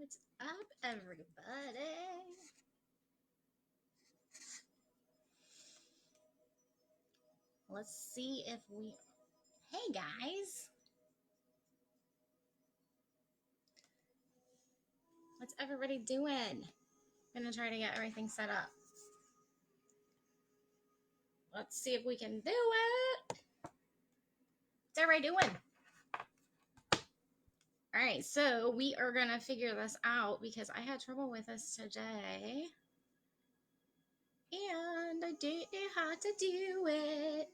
What's up, everybody? Let's see if we. Hey, guys. What's everybody doing? Gonna try to get everything set up. Let's see if we can do it. What's everybody doing? All right, so we are gonna figure this out because I had trouble with this today. And I didn't know how to do it.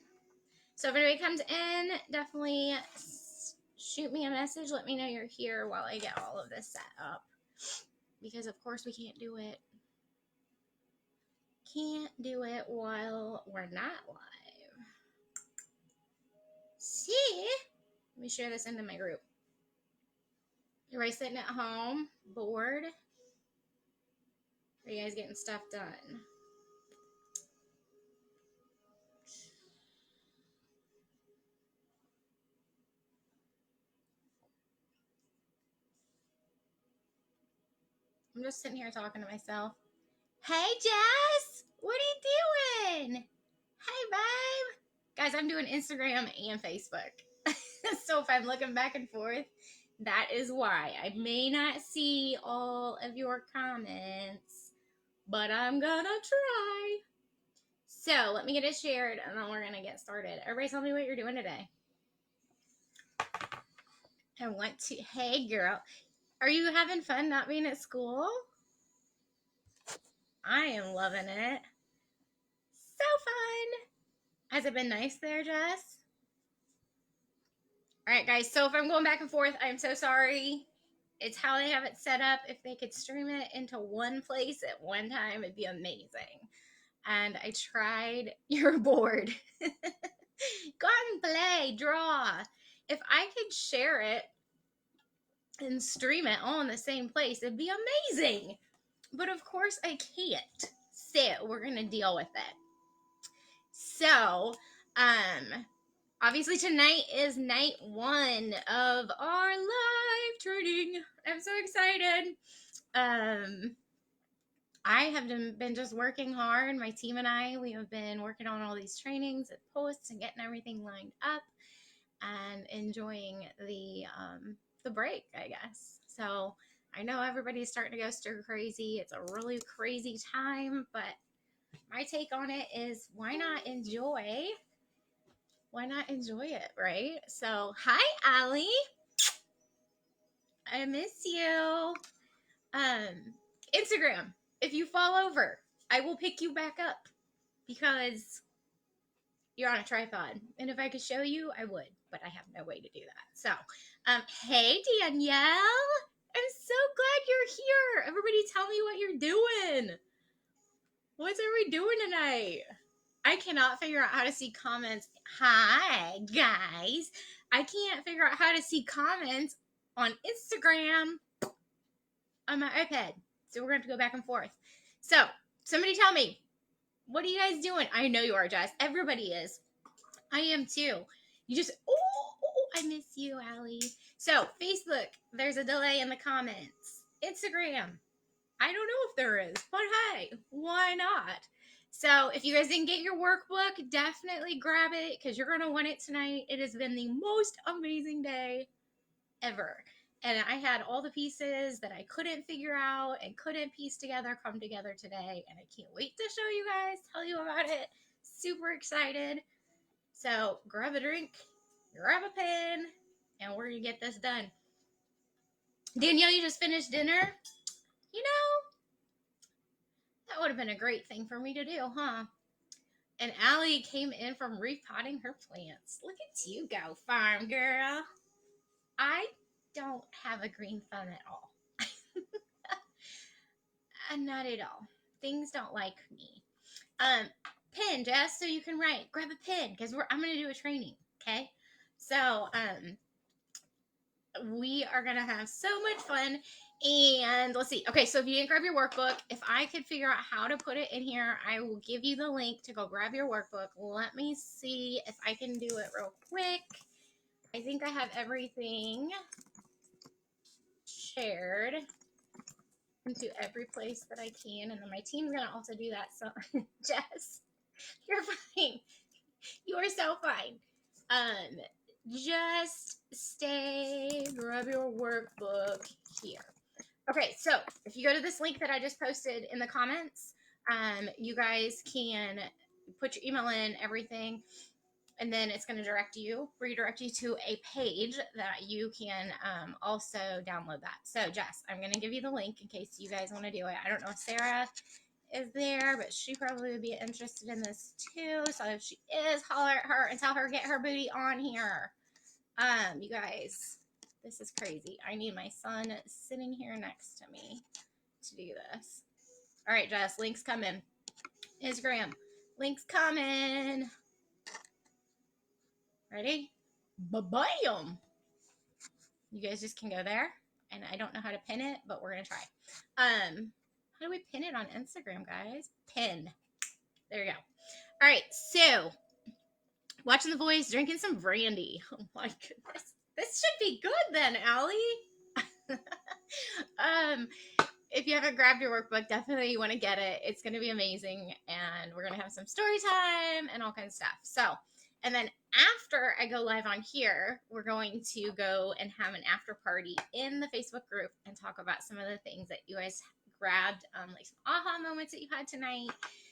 So if anybody comes in, definitely shoot me a message. Let me know you're here while I get all of this set up. Because of course we can't do it. Can't do it while we're not live. See? Let me share this into my group. Everybody sitting at home, bored? Are you guys getting stuff done? I'm just sitting here talking to myself. Hey, Jess! What are you doing? Hey, babe! Guys, I'm doing Instagram and Facebook. So if I'm looking back and forth, that is why. I may not see all of your comments, but I'm gonna try. So let me get it shared and then we're gonna get started. Everybody tell me what you're doing today. I want to, hey girl, are you having fun not being at school? I am loving it. So fun. Has it been nice there, Jess? All right, guys, so if I'm going back and forth, I'm so sorry. It's how they have it set up. If they could stream it into one place at one time, it'd be amazing. And I tried. You're bored. Go out and play, draw. If I could share it and stream it all in the same place, it'd be amazing. But of course I can't. So we're gonna deal with it. So, obviously tonight is night 1 of our live training. I'm so excited. I have been just working hard. My team and I, we have been working on all these trainings and posts and getting everything lined up and enjoying the break, I guess. So I know everybody's starting to go stir crazy. It's a really crazy time, but my take on it is why not enjoy? Why not enjoy it, right? So, hi, Allie. I miss you. Instagram. If you fall over, I will pick you back up because you're on a tripod. And if I could show you, I would, but I have no way to do that. So, hey, Danielle. I'm so glad you're here. Everybody tell me what you're doing. What are we doing tonight? I cannot figure out how to see comments. Hi, guys. I can't figure out how to see comments on Instagram on my iPad. So we're going to go back and forth. So somebody tell me, what are you guys doing? I know you are, Jess. Everybody is. I am too. You just, I miss you, Allie. So Facebook, there's a delay in the comments. Instagram, I don't know if there is, but hey, why not? So if you guys didn't get your workbook, definitely grab it because you're going to want it tonight. It has been the most amazing day ever. And I had all the pieces that I couldn't figure out and couldn't piece together come together today. And I can't wait to show you guys, tell you about it. Super excited. So grab a drink, grab a pen, and we're going to get this done. Danielle, you just finished dinner? You know, that would have been a great thing for me to do, huh? And Allie came in from repotting her plants. Look at you go, farm girl. I don't have a green thumb at all. Not at all. Things don't like me. Pen, Jess, so you can write. Grab a pen because I'm gonna do a training. Okay. So we are gonna have so much fun. And let's see. Okay, so if you didn't grab your workbook, if I could figure out how to put it in here, I will give you the link to go grab your workbook. Let me see if I can do it real quick. I think I have everything shared. into every place that I can. And then my team's going to also do that. So, Jess, you're fine. You are so fine. Just stay, grab your workbook here. Okay, so if you go to this link that I just posted in the comments, you guys can put your email in, everything, and then it's going to redirect you to a page that you can also download that. So, Jess, I'm going to give you the link in case you guys want to do it. I don't know if Sarah is there, but she probably would be interested in this too. So if she is, holler at her and tell her get her booty on here. You guys, this is crazy. I need my son sitting here next to me to do this. All right, Jess, links coming. Instagram, links coming. Ready? Ba-bam! You guys just can go there, and I don't know how to pin it, but we're gonna try. How do we pin it on Instagram, guys? Pin. There you go. All right, so watching The Voice, drinking some brandy. Oh my goodness. This should be good then, Allie. If you haven't grabbed your workbook, definitely you want to get it. It's going to be amazing. And we're going to have some story time and all kinds of stuff. So, and then after I go live on here, we're going to go and have an after party in the Facebook group and talk about some of the things that you guys grabbed, like some aha moments that you had tonight,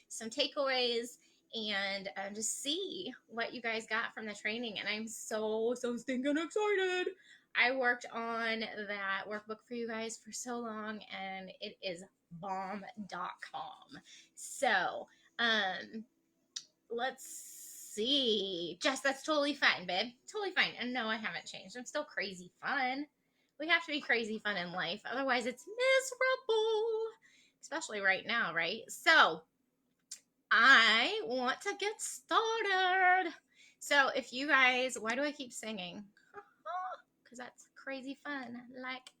some takeaways, and just see what you guys got from the training. And I'm so stinking excited. I worked on that workbook for you guys for so long, and it is bomb.com. So, let's see. Jess, that's totally fine, babe. Totally fine. And no, I haven't changed. I'm still crazy fun. We have to be crazy fun in life. Otherwise, it's miserable. Especially right now, right? So, I want to get started. So, if you guys, why do I keep singing? Because that's crazy fun, like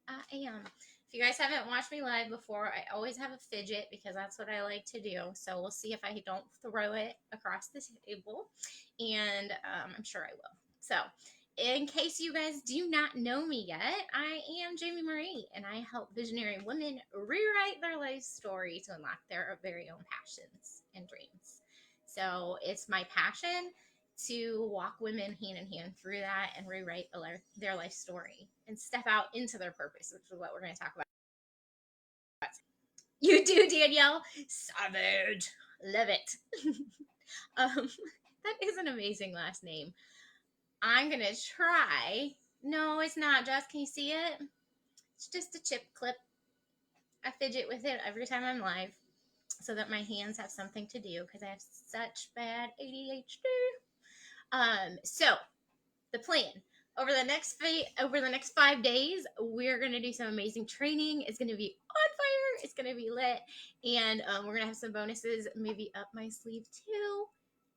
I am. If you guys haven't watched me live before, I always have a fidget because that's what I like to do. So we'll see if I don't throw it across the table, and I'm sure I will. So in case you guys do not know me yet, I am Jamie Marie, and I help visionary women rewrite their life story to unlock their very own passions and dreams. So it's my passion to walk women hand in hand through that and rewrite their life story and step out into their purpose, which is what we're going to talk about. You do, Danielle. Savage. Love it. That is an amazing last name. I'm going to try. No, it's not, Jess. Can you see it? It's just a chip clip. I fidget with it every time I'm live so that my hands have something to do because I have such bad ADHD. So the plan over the next 5 days, we're gonna do some amazing training. It's gonna be on fire. It's gonna be lit, and we're gonna have some bonuses maybe up my sleeve too.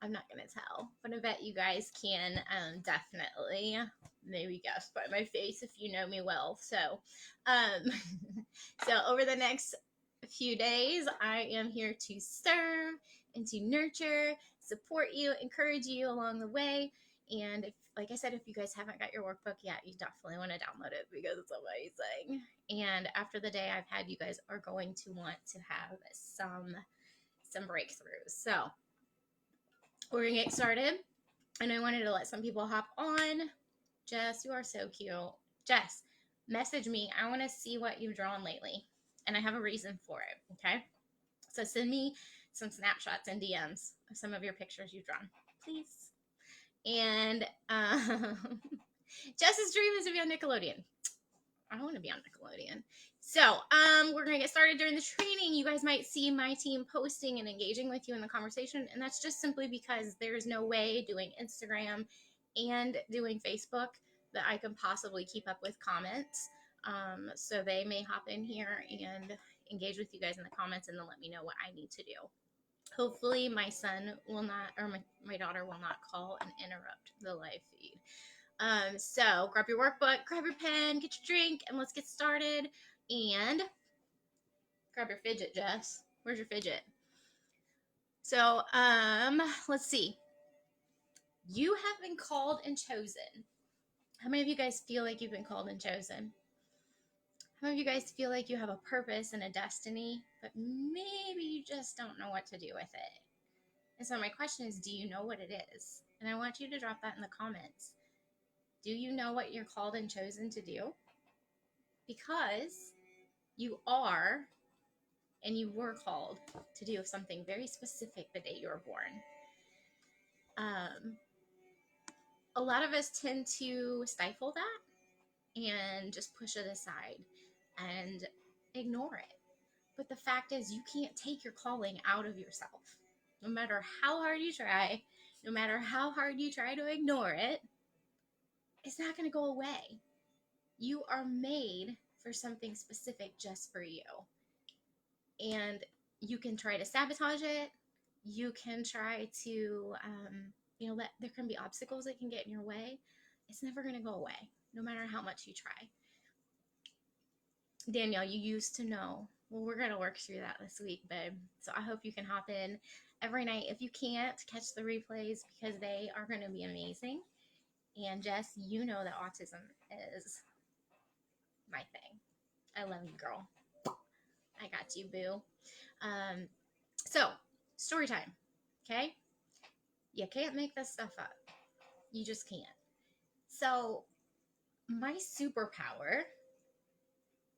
I'm not gonna tell, but I bet you guys can definitely maybe guess by my face if you know me well. So, so over the next few days, I am here to serve and to nurture, support you, encourage you along the way. And if, like I said, if you guys haven't got your workbook yet, you definitely want to download it because it's amazing. And after the day I've had, you guys are going to want to have some breakthroughs. So we're gonna get started. And I wanted to let some people hop on. Jess, you are so cute. Jess, message me. I want to see what you've drawn lately. And I have a reason for it. Okay. So send me some snapshots and DMs of some of your pictures you've drawn, please. And Jess's dream is to be on Nickelodeon. I want to be on Nickelodeon. So we're going to get started during the training. You guys might see my team posting and engaging with you in the conversation. And that's just simply because there's no way doing Instagram and doing Facebook that I can possibly keep up with comments. So they may hop in here and engage with you guys in the comments and then let me know what I need to do. Hopefully my son will not, or my daughter will not call and interrupt the live feed. So grab your workbook, grab your pen, get your drink, and let's get started. And grab your fidget, Jess. Where's your fidget? So, let's see. You have been called and chosen. How many of you guys feel like you've been called and chosen? Some of you guys feel like you have a purpose and a destiny, but maybe you just don't know what to do with it. And so my question is, do you know what it is? And I want you to drop that in the comments. Do you know what you're called and chosen to do? Because you are, and you were called to do something very specific the day you were born. A lot of us tend to stifle that and just push it aside and ignore it. But the fact is, you can't take your calling out of yourself. No matter how hard you try, no matter how hard you try to ignore it, it's not going to go away. You are made for something specific just for you. And you can try to sabotage it. You can try to, there can be obstacles that can get in your way. It's never going to go away, no matter how much you try. Danielle, you used to know. Well, we're going to work through that this week, babe. So I hope you can hop in every night. If you can't, catch the replays because they are going to be amazing. And Jess, you know that autism is my thing. I love you, girl. I got you, boo. So, story time, okay? You can't make this stuff up. You just can't. So, my superpower,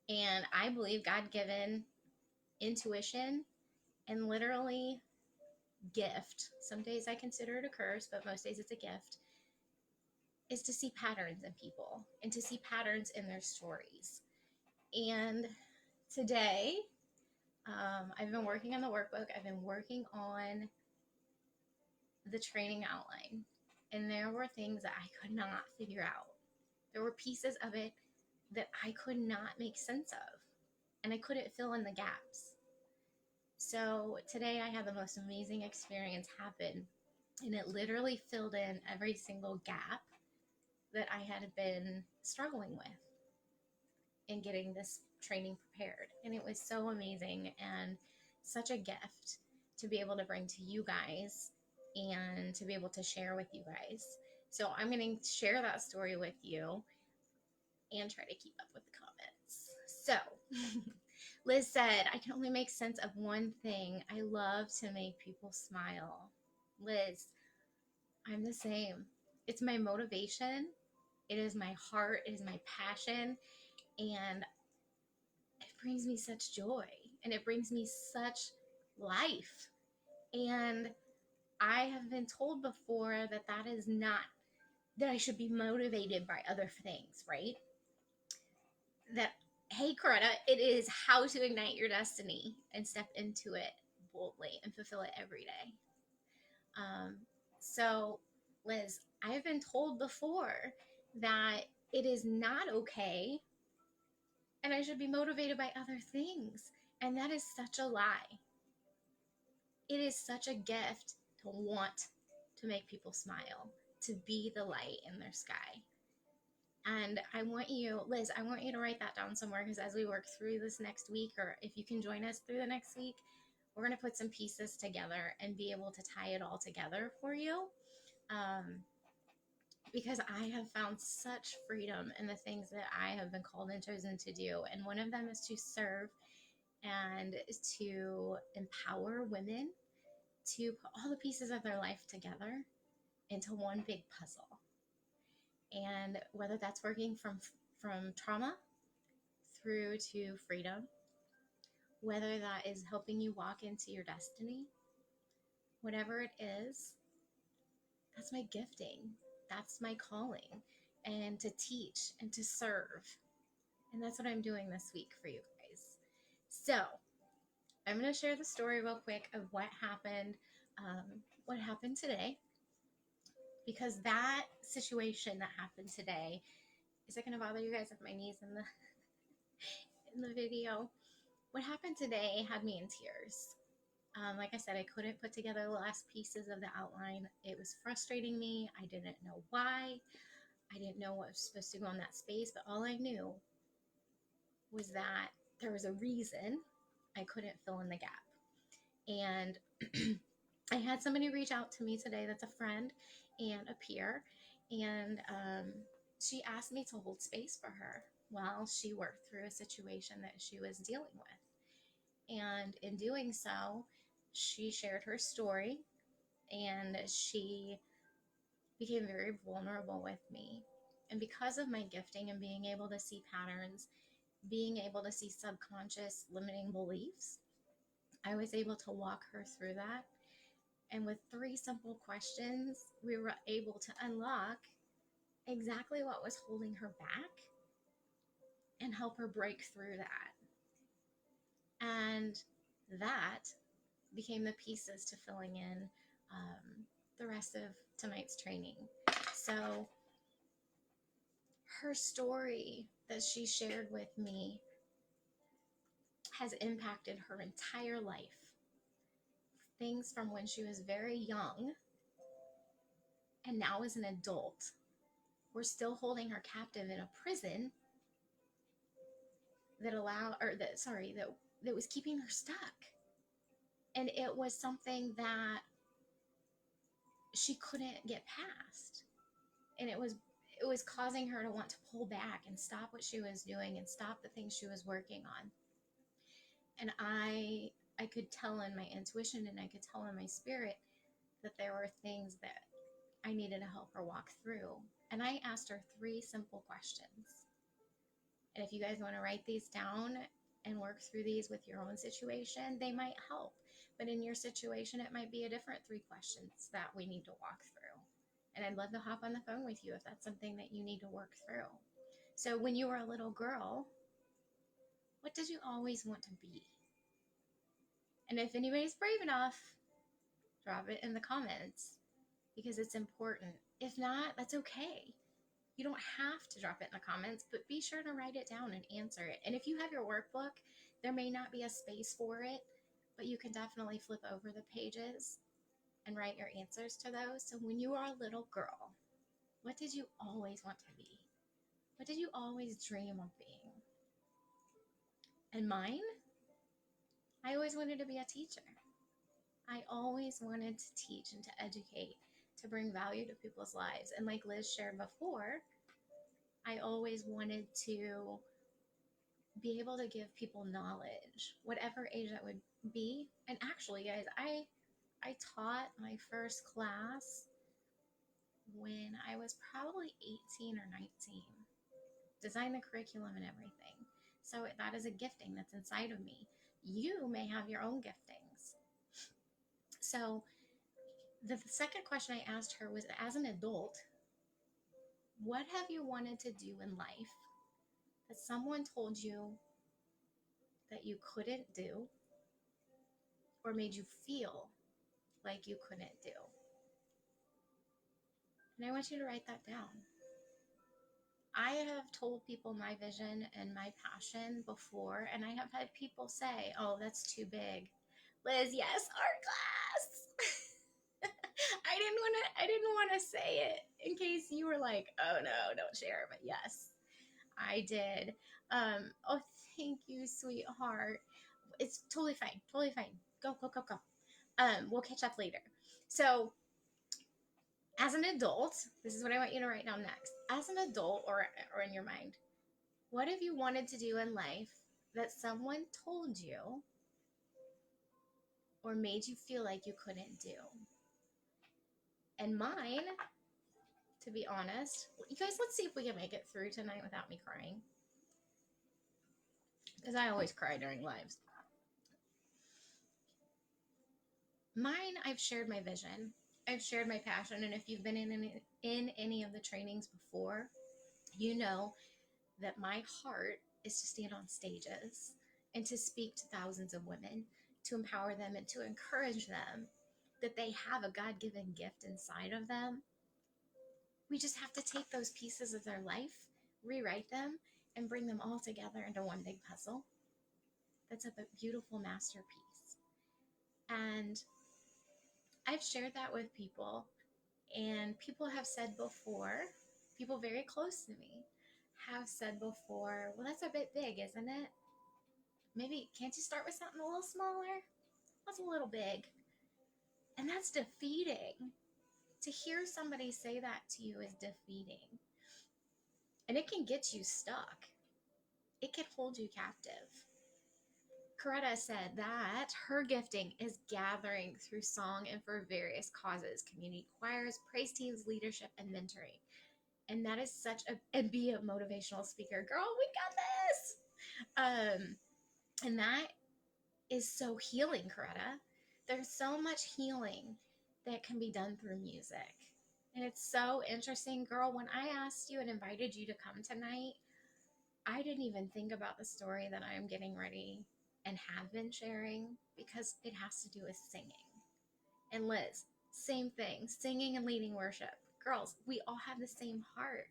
and I believe God-given intuition and literally gift, some days I consider it a curse, but most days it's a gift, is to see patterns in people and to see patterns in their stories. And today, I've been working on the workbook. I've been working on the training outline. And there were things that I could not figure out. There were pieces of it that I could not make sense of. And I couldn't fill in the gaps. So today I had the most amazing experience happen. And it literally filled in every single gap that I had been struggling with in getting this training prepared. And it was so amazing and such a gift to be able to bring to you guys and to be able to share with you guys. So I'm going to share that story with you and try to keep up with the comments. So Liz said, I can only make sense of one thing. I love to make people smile. Liz, I'm the same. It's my motivation. It is my heart. It is my passion. And it brings me such joy. And it brings me such life. And I have been told before that that is not, that I should be motivated by other things, right? That, hey, Coretta, it is how to ignite your destiny and step into it boldly and fulfill it every day. So, Liz, I've been told before that it is not okay and I should be motivated by other things. And that is such a lie. It is such a gift to want to make people smile, to be the light in their sky. And I want you, Liz, I want you to write that down somewhere because as we work through this next week, or if you can join us through the next week, we're going to put some pieces together and be able to tie it all together for you. Because I have found such freedom in the things that I have been called and chosen to do. And one of them is to serve and to empower women to put all the pieces of their life together into one big puzzle. And whether that's working from trauma through to freedom, whether that is helping you walk into your destiny, whatever it is, that's my gifting. That's my calling. And to teach and to serve. And that's what I'm doing this week for you guys. So I'm going to share the story real quick of what happened today. Because that situation that happened today, is it going to bother you guys if my knees in the video? What happened today had me in tears. Like I said, I couldn't put together the last pieces of the outline. It was frustrating me. I didn't know why. I didn't know what was supposed to go in that space, but all I knew was that there was a reason I couldn't fill in the gap. And I had somebody reach out to me today that's a friend and a peer, and she asked me to hold space for her. while she worked through a situation that she was dealing with. And in doing so, she shared her story and she became very vulnerable with me. And because of my gifting and being able to see patterns, being able to see subconscious limiting beliefs, I was able to walk her through that. And with 3 simple questions, we were able to unlock exactly what was holding her back and help her break through that. And that became the pieces to filling in the rest of tonight's training. So her story that she shared with me has impacted her entire life. Things from when she was very young and now as an adult. We're still holding her captive in a prison that that was keeping her stuck. And it was something that she couldn't get past. And it was causing her to want to pull back and stop what she was doing and stop the things she was working on. And I could tell in my intuition and I could tell in my spirit that there were things that I needed to help her walk through. And I asked her 3 simple questions. And if you guys want to write these down and work through these with your own situation, they might help. But in your situation, it might be a different 3 questions that we need to walk through. And I'd love to hop on the phone with you if that's something that you need to work through. So when you were a little girl, what did you always want to be? And if anybody's brave enough, drop it in the comments because it's important. If not, that's okay. You don't have to drop it in the comments, but be sure to write it down and answer it. And if you have your workbook, there may not be a space for it, but you can definitely flip over the pages and write your answers to those. So when you were a little girl, what did you always want to be? What did you always dream of being? And mine, I always wanted to be a teacher. I always wanted to teach and to educate, to bring value to people's lives. And like Liz shared before, I always wanted to be able to give people knowledge, whatever age that would be. And actually, guys, I taught my first class when I was probably 18 or 19. Designed the curriculum and everything. So that is a gifting that's inside of me. You may have your own giftings. So the second question I asked her was, as an adult, what have you wanted to do in life that someone told you that you couldn't do or made you feel like you couldn't do? And I want you to write that down. I have told people my vision and my passion before, and I have had people say, oh, that's too big. Liz, yes, art class. I didn't want to say it in case you were like, oh no, don't share, but yes, I did. Oh, thank you, sweetheart. It's totally fine. Totally fine. Go, go, go, go. We'll catch up later. So as an adult, this is what I want you to write down next. As an adult or in your mind, what have you wanted to do in life that someone told you or made you feel like you couldn't do? And mine, to be honest, you guys, let's see if we can make it through tonight without me crying. Because I always cry during lives. Mine, I've shared my vision. I've shared my passion. And if you've been in any of the trainings before, you know that my heart is to stand on stages and to speak to thousands of women, to empower them and to encourage them that they have a God-given gift inside of them. We just have to take those pieces of their life, rewrite them, and bring them all together into one big puzzle. That's a beautiful masterpiece. And I've shared that with people, and people have said before, people very close to me have said before, well, that's a bit big, isn't it? Maybe, can't you start with something a little smaller? That's a little big. And that's defeating. To hear somebody say that to you is defeating. And it can get you stuck. it can hold you captive. Coretta said that her gifting is gathering through song and for various causes, community choirs, praise teams, leadership, and mentoring. And that is such a, and be a motivational speaker. Girl, we got this. And that is so healing, Coretta. There's so much healing that can be done through music. And it's so interesting, girl. When I asked you and invited you to come tonight, I didn't even think about the story that I am getting ready and have been sharing because it has to do with singing. And Liz, same thing, singing and leading worship. Girls, we all have the same heart.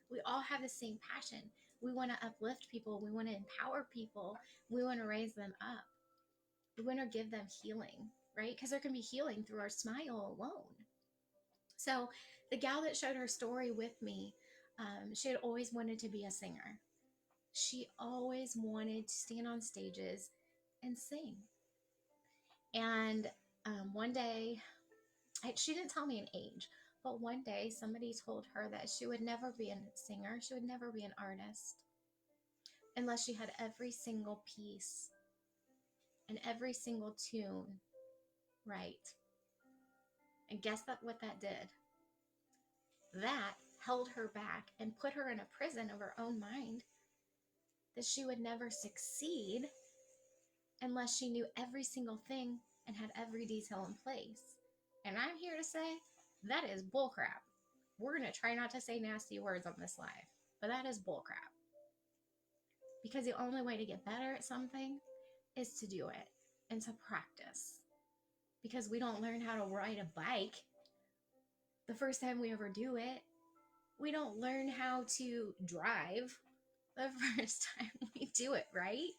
We all have the same passion. We want to uplift people. We want to empower people. We want to raise them up. We want to give them healing, right? Because there can be healing through our smile alone. So the gal that shared her story with me, she had always wanted to be a singer. She always wanted to stand on stages and sing. And one day, she didn't tell me an age, but one day somebody told her that she would never be a singer, she would never be an artist unless she had every single piece and every single tune right. And guess what that did? That held her back and put her in a prison of her own mind that she would never succeed unless she knew every single thing and had every detail in place. And I'm here to say that is bullcrap. We're going to try not to say nasty words on this live, but that is bullcrap. Because the only way to get better at something is to do it and to practice. Because we don't learn how to ride a bike the first time we ever do it. We don't learn how to drive the first time we do it, right?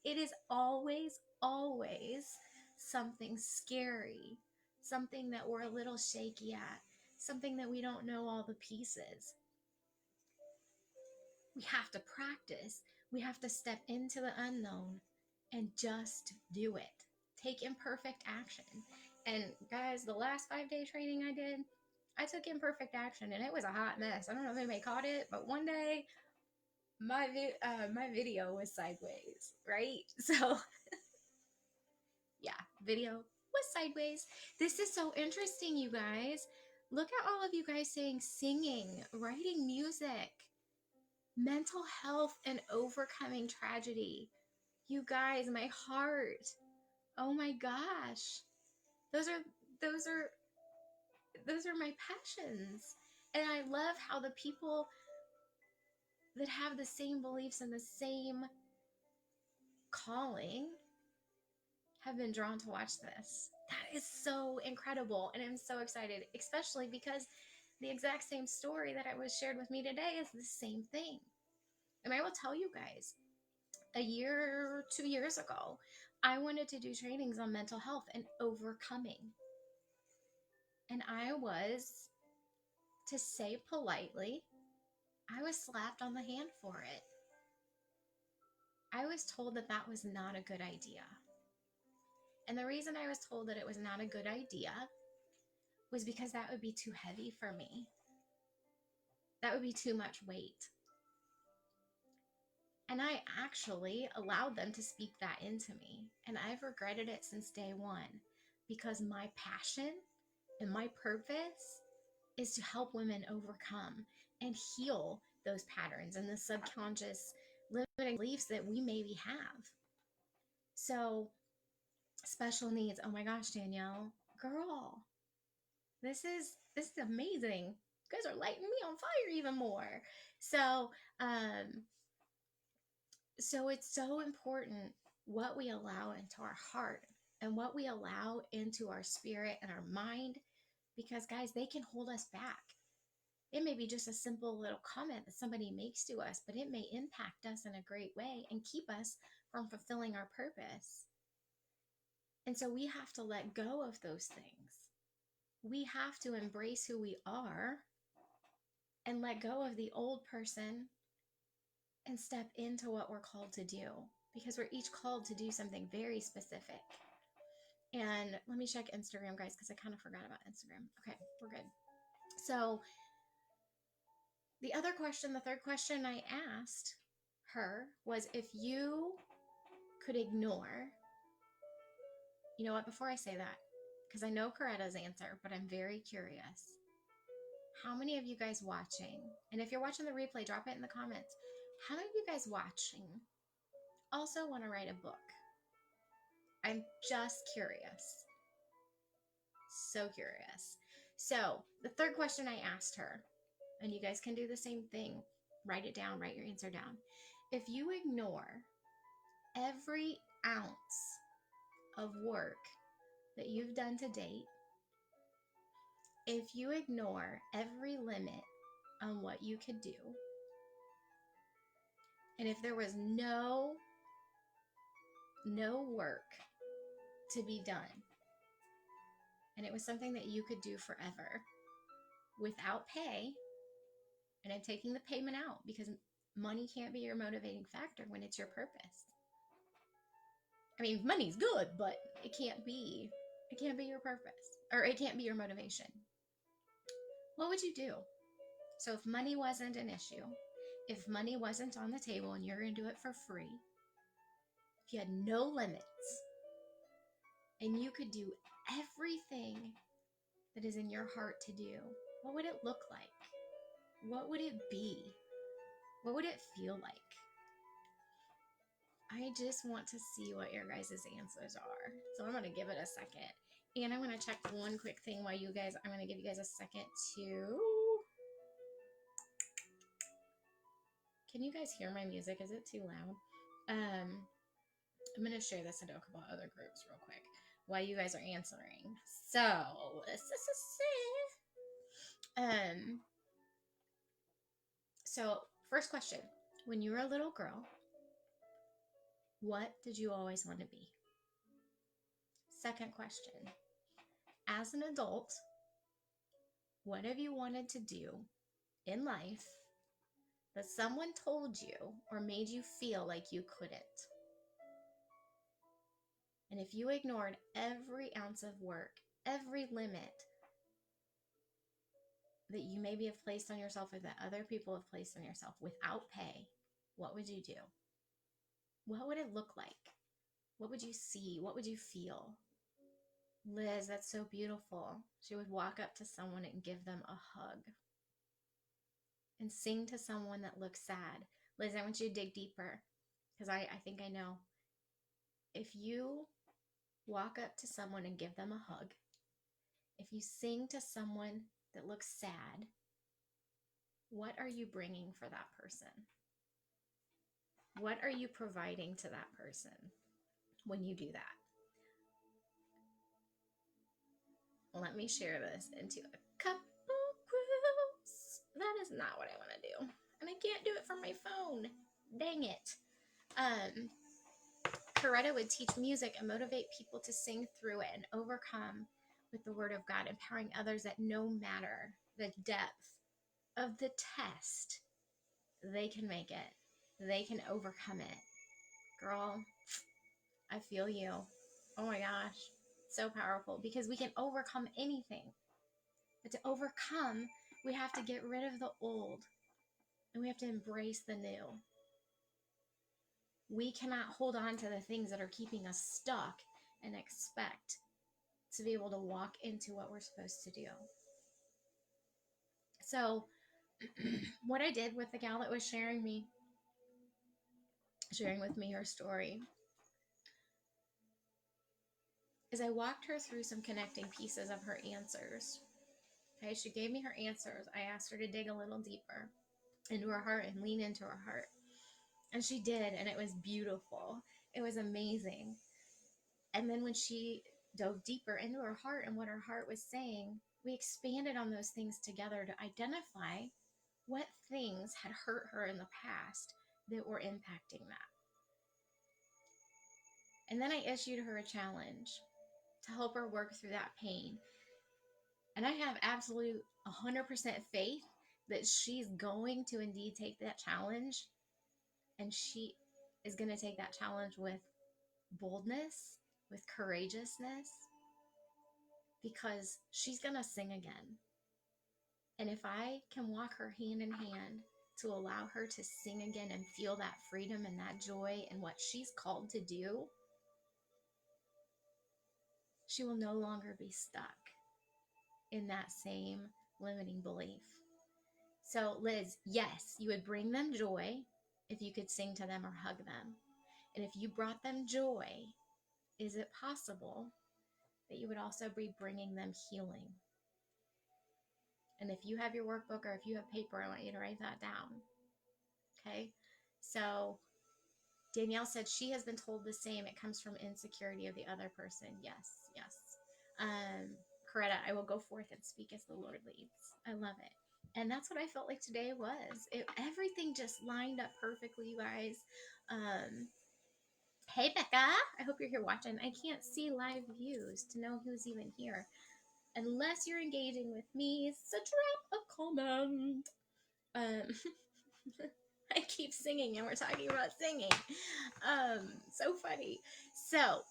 It is always, always something scary, something that we're a little shaky at, something that we don't know all the pieces. We have to practice. We have to step into the unknown and just do it. Take imperfect action. And guys, the last 5-day training I did, I took imperfect action and it was a hot mess. I don't know if anybody caught it, but one day my video was sideways, right? So yeah, video was sideways. This is so interesting, you guys. Look at all of you guys saying singing, writing music, mental health, and overcoming tragedy. You guys, my heart. Oh my gosh. Those are my passions. And I love how the people that have the same beliefs and the same calling have been drawn to watch this. That is so incredible. And I'm so excited, especially because the exact same story that I was shared with me today is the same thing. And I will tell you guys, a year, 2 years ago, I wanted to do trainings on mental health and overcoming. And I was, to say politely, I was slapped on the hand for it. I was told that that was not a good idea. And the reason I was told that it was not a good idea was because that would be too heavy for me. That would be too much weight. And I actually allowed them to speak that into me. And I've regretted it since day one because my passion and my purpose is to help women overcome and heal those patterns and the subconscious limiting beliefs that we maybe have. So, special needs. Oh my gosh, Danielle, girl, this is amazing. You guys are lighting me on fire even more. So it's so important what we allow into our heart and what we allow into our spirit and our mind, because guys, they can hold us back. It may be just a simple little comment that somebody makes to us, but it may impact us in a great way and keep us from fulfilling our purpose. And so we have to let go of those things. We have to embrace who we are and let go of the old person and step into what we're called to do, because we're each called to do something very specific. And let me check Instagram, guys, because I kind of forgot about Instagram. Okay, we're good. So the third question I asked her was, if you could ignore, you know what, before I say that, because I know Coretta's answer, but I'm very curious. How many of you guys watching, and if you're watching the replay, drop it in the comments. How many of you guys watching also want to write a book? I'm just curious. So curious. So the third question I asked her, and you guys can do the same thing, write it down, write your answer down. If you ignore every ounce of work that you've done to date, if you ignore every limit on what you could do, and if there was no work to be done, and it was something that you could do forever without pay, and I'm taking the payment out because money can't be your motivating factor when it's your purpose. I mean, money's good, but it can't be your purpose, or it can't be your motivation. What would you do? So if money wasn't an issue, if money wasn't on the table and you're going to do it for free, if you had no limits, and you could do everything that is in your heart to do, what would it look like? What would it be? What would it feel like? I just want to see what your guys' answers are. So I'm going to give it a second. And I'm going to check one quick thing while I'm going to give you guys a second to... Can you guys hear my music? Is it too loud? I'm going to share this into a couple of other groups real quick while you guys are answering. So first question. When you were a little girl, what did you always want to be? Second question. As an adult, what have you wanted to do in life that someone told you or made you feel like you couldn't? And if you ignored every ounce of work, every limit that you maybe have placed on yourself or that other people have placed on yourself without pay, what would you do? What would it look like? What would you see? What would you feel? Liz, that's so beautiful. She would walk up to someone and give them a hug and sing to someone that looks sad. Liz, I want you to dig deeper because I think I know. If you walk up to someone and give them a hug, if you sing to someone that looks sad, what are you bringing for that person? What are you providing to that person when you do that? Let me share this into a couple groups. That is not what I want to do. And I can't do it from my phone. Dang it. Coretta would teach music and motivate people to sing through it and overcome with the word of God, empowering others that no matter the depth of the test, they can make it. They can overcome it. Girl, I feel you. Oh my gosh. So powerful because we can overcome anything. But to overcome, we have to get rid of the old and we have to embrace the new. We cannot hold on to the things that are keeping us stuck and expect to be able to walk into what we're supposed to do. So what I did with the gal that was sharing with me her story is I walked her through some connecting pieces of her answers. Okay, she gave me her answers. I asked her to dig a little deeper into her heart and lean into her heart. And she did, and it was beautiful. It was amazing. And then when she dove deeper into her heart and what her heart was saying, we expanded on those things together to identify what things had hurt her in the past that were impacting that. And then I issued her a challenge to help her work through that pain. And I have absolute 100% faith that she's going to indeed take that challenge. And she is going to take that challenge with boldness, with courageousness, because she's going to sing again. And if I can walk her hand in hand to allow her to sing again and feel that freedom and that joy and what she's called to do, she will no longer be stuck in that same limiting belief. So, Liz, yes, you would bring them joy if you could sing to them or hug them. And if you brought them joy, is it possible that you would also be bringing them healing? And if you have your workbook or if you have paper, I want you to write that down. Okay? So, Danielle said she has been told the same. It comes from insecurity of the other person. Yes, yes. Coretta, I will go forth and speak as the Lord leads. I love it. And that's what I felt like today was. Everything just lined up perfectly, you guys. Hey, Becca. I hope you're here watching. I can't see live views to know who's even here. Unless you're engaging with me, so drop a comment. I keep singing and we're talking about singing. So funny. So,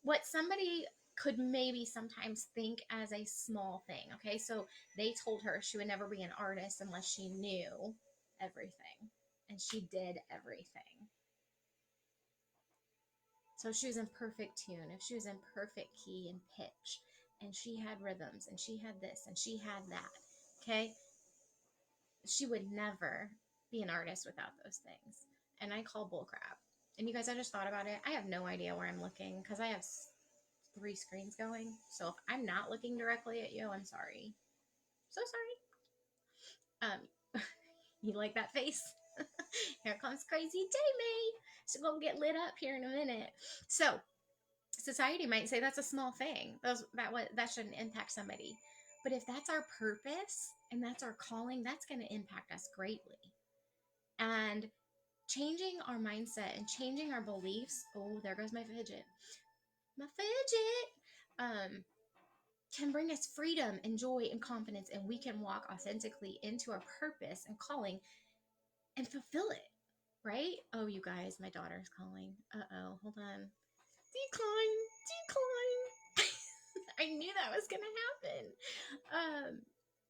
what somebody could maybe sometimes think as a small thing, okay? So, they told her she would never be an artist unless she knew everything. And she did everything. So, if she was in perfect tune, if she was in perfect key and pitch, and she had rhythms, and she had this, and she had that, okay? She would never be an artist without those things. And I call bullcrap. And you guys, I just thought about it. I have no idea where I'm looking because I have 3 screens going. So if I'm not looking directly at you, I'm sorry. So sorry. You like that face? Here comes crazy Jamie. She's gonna get lit up here in a minute. So society might say that's a small thing. That shouldn't impact somebody. But if that's our purpose and that's our calling, that's going to impact us greatly. And changing our mindset and changing our beliefs. Oh, there goes my fidget. My fidget. Can bring us freedom and joy and confidence, and we can walk authentically into our purpose and calling and fulfill it. Right? Oh, you guys, my daughter's calling. Uh-oh, hold on. Decline. I knew that was going to happen.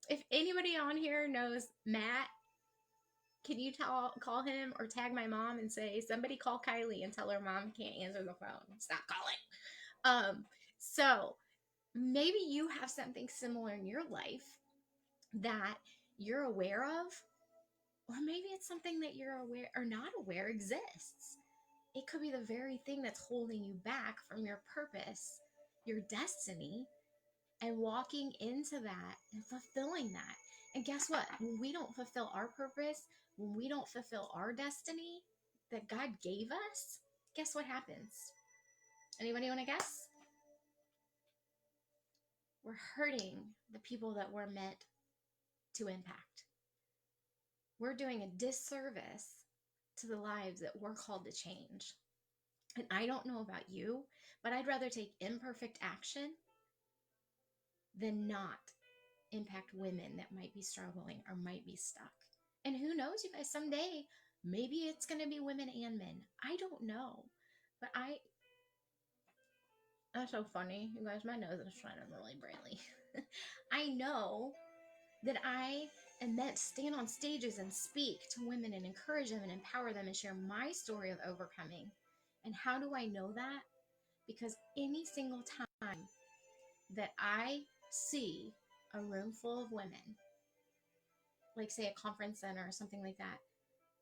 If anybody on here knows Matt, can you call him or tag my mom and say, somebody call Kylie and tell her mom can't answer the phone. Stop calling. So maybe you have something similar in your life that you're aware of, or maybe it's something that you're aware or not aware exists. It could be the very thing that's holding you back from your purpose, your destiny, and walking into that and fulfilling that. And guess what? When we don't fulfill our purpose, when we don't fulfill our destiny that God gave us, guess what happens? Anybody want to guess? We're hurting the people that we're meant to impact. We're doing a disservice to the lives that we're called to change. And I don't know about you, but I'd rather take imperfect action than not impact women that might be struggling or might be stuck. And who knows, you guys, someday maybe it's going to be women and men. I don't know. But that's so funny. You guys, my nose is shining really brightly. I know that I am meant to stand on stages and speak to women and encourage them and empower them and share my story of overcoming. And how do I know that? Because any single time that I see a room full of women, like say a conference center or something like that,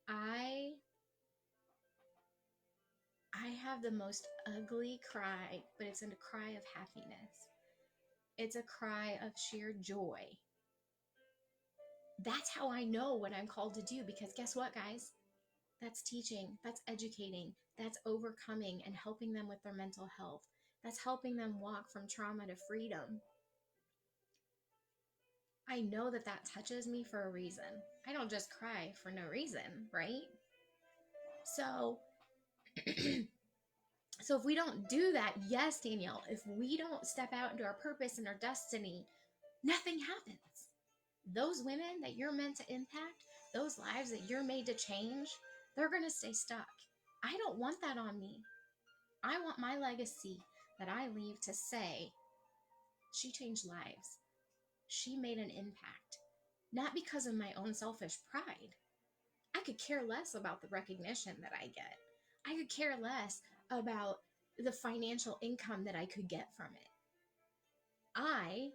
I have the most ugly cry, but it's a cry of happiness. It's a cry of sheer joy. That's how I know what I'm called to do, because guess what, guys? That's teaching, that's educating, that's overcoming and helping them with their mental health. That's helping them walk from trauma to freedom. I know that that touches me for a reason. I don't just cry for no reason, right? So if we don't do that, yes, Danielle, if we don't step out into our purpose and our destiny, nothing happens. Those women that you're meant to impact, those lives that you're made to change, they're going to stay stuck. I don't want that on me. I want my legacy that I leave to say, she changed lives. She made an impact. Not because of my own selfish pride, I could care less about the recognition that I get. I could care less about the financial income that I could get from it. I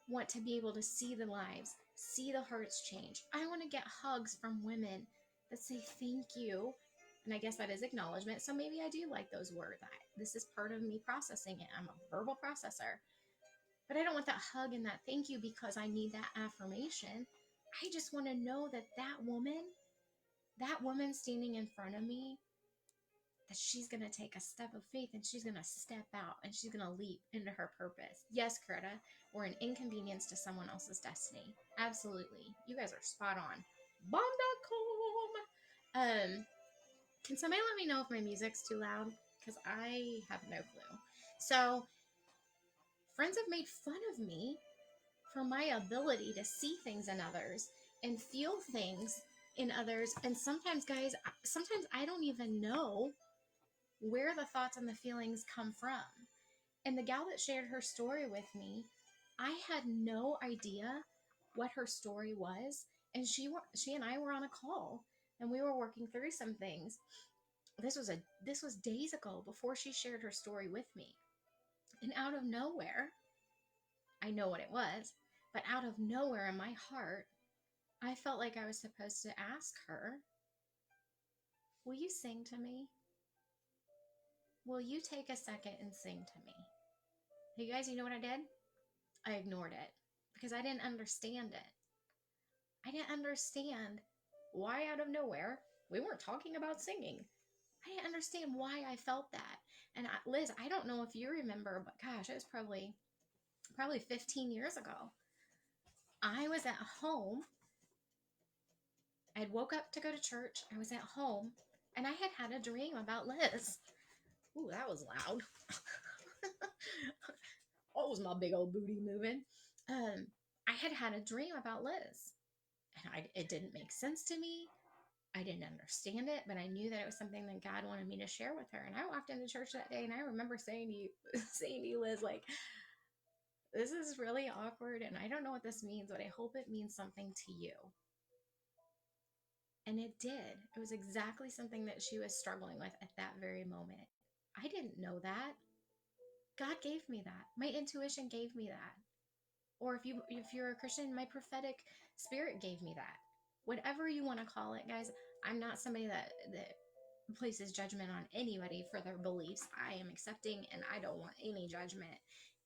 want to be able to see the lives, see the hearts change. I want to get hugs from women that say thank you. And I guess that is acknowledgement. So maybe I do like those words. This is part of me processing it. I'm a verbal processor. But I don't want that hug and that thank you because I need that affirmation. I just want to know that that woman standing in front of me, that she's going to take a step of faith and she's going to step out and she's going to leap into her purpose. Yes, Coretta, we're an inconvenience to someone else's destiny. Absolutely. You guys are spot on. Bomb.com. Can somebody let me know if my music's too loud? Because I have no clue. So, friends have made fun of me for my ability to see things in others and feel things in others. And sometimes, guys, sometimes I don't even know where the thoughts and the feelings come from. And the gal that shared her story with me, I had no idea what her story was. And she and I were on a call and we were working through some things. This was days ago before she shared her story with me. And out of nowhere, I know what it was, but out of nowhere in my heart, I felt like I was supposed to ask her, will you sing to me? Will you take a second and sing to me? Hey guys, you know what I did? I ignored it because I didn't understand it. I didn't understand why out of nowhere we weren't talking about singing. I didn't understand why I felt that. And Liz, I don't know if you remember, but gosh, it was probably 15 years ago. I was at home. I had woke up to go to church. I was at home and I had a dream about Liz. Ooh, that was loud. What was my big old booty moving? I had a dream about Liz. And it didn't make sense to me. I didn't understand it, but I knew that it was something that God wanted me to share with her. And I walked into church that day and I remember saying to you, Liz, like, this is really awkward and I don't know what this means, but I hope it means something to you. And it did. It was exactly something that she was struggling with at that very moment. I didn't know that. God gave me that. My intuition gave me that. Or if you're a Christian, my prophetic spirit gave me that. Whatever you want to call it, guys. I'm not somebody that places judgment on anybody for their beliefs. I am accepting and I don't want any judgment